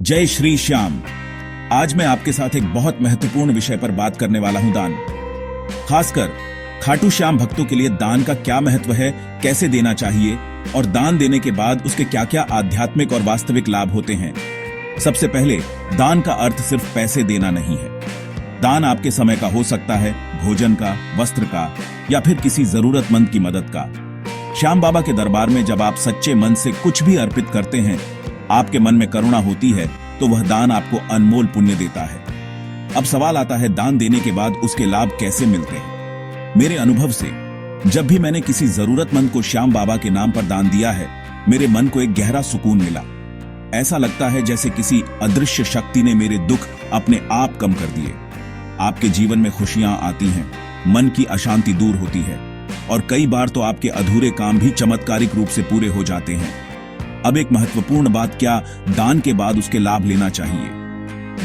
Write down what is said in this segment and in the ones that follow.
जय श्री श्याम। आज मैं आपके साथ एक बहुत महत्वपूर्ण विषय पर बात करने वाला हूं, दान। खासकर खाटू श्याम भक्तों के लिए दान का क्या महत्व है, कैसे देना चाहिए और दान देने के बाद उसके क्या क्या आध्यात्मिक और वास्तविक लाभ होते हैं। सबसे पहले, दान का अर्थ सिर्फ पैसे देना नहीं है। दान आपके समय का हो सकता है, भोजन का, वस्त्र का या फिर किसी जरूरतमंद की मदद का। श्याम बाबा के दरबार में जब आप सच्चे मन से कुछ भी अर्पित करते हैं, आपके मन में करुणा होती है, तो वह दान आपको अनमोल पुण्य देता है। अब सवाल आता है, दान देने के बाद उसके लाभ कैसे मिलते हैं। मेरे अनुभव से जब भी मैंने किसी जरूरतमंद को श्याम बाबा के नाम पर दान दिया है, मेरे मन को एक गहरा सुकून मिला। ऐसा लगता है जैसे किसी अदृश्य शक्ति ने मेरे दुख अपने आप कम कर दिए। आपके जीवन में खुशियां आती हैं, मन की अशांति दूर होती है और कई बार तो आपके अधूरे काम भी चमत्कारिक रूप से पूरे हो जाते हैं। अब एक महत्वपूर्ण बात, क्या दान के बाद उसके लाभ लेना चाहिए।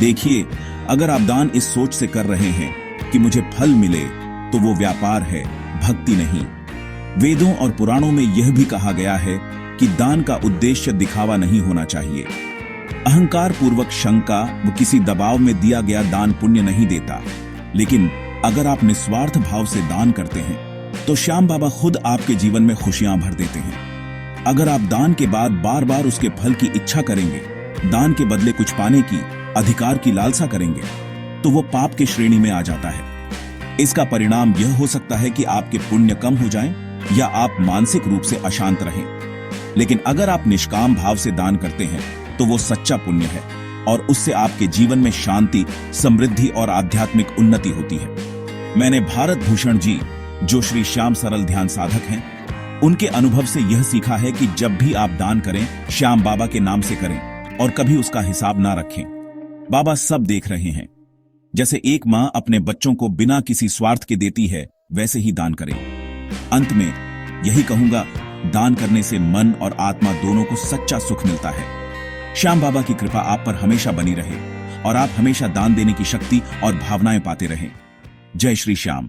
देखिए, अगर आप दान इस सोच से कर रहे हैं कि मुझे फल मिले, तो वो व्यापार है, भक्ति नहीं। वेदों और पुराणों में यह भी कहा गया है कि दान का उद्देश्य दिखावा नहीं होना चाहिए। अहंकार पूर्वक शंका व किसी दबाव में दिया गया दान पुण्य नहीं देता। लेकिन अगर आप निस्वार्थ भाव से दान करते हैं, तो श्याम बाबा खुद आपके जीवन में खुशियां भर देते हैं। अगर आप दान के बाद बार बार उसके फल की इच्छा करेंगे, दान के बदले कुछ पाने की, अधिकार की लालसा करेंगे, तो वो पाप की श्रेणी में आ जाता है। इसका परिणाम यह हो सकता है कि आपके पुण्य कम हो जाएं या आप मानसिक रूप से अशांत रहें। लेकिन अगर आप निष्काम भाव से दान करते हैं, तो वो सच्चा पुण्य है और उससे आपके जीवन में शांति, समृद्धि और आध्यात्मिक उन्नति होती है। मैंने भारत भूषण जी, जो श्री श्याम सरल ध्यान साधक हैं, उनके अनुभव से यह सीखा है कि जब भी आप दान करें, श्याम बाबा के नाम से करें और कभी उसका हिसाब ना रखें। बाबा सब देख रहे हैं। जैसे एक मां अपने बच्चों को बिना किसी स्वार्थ के देती है, वैसे ही दान करें। अंत में यही कहूंगा, दान करने से मन और आत्मा दोनों को सच्चा सुख मिलता है। श्याम बाबा की कृपा आप पर हमेशा बनी रहे और आप हमेशा दान देने की शक्ति और भावनाएं पाते रहें। जय श्री श्याम।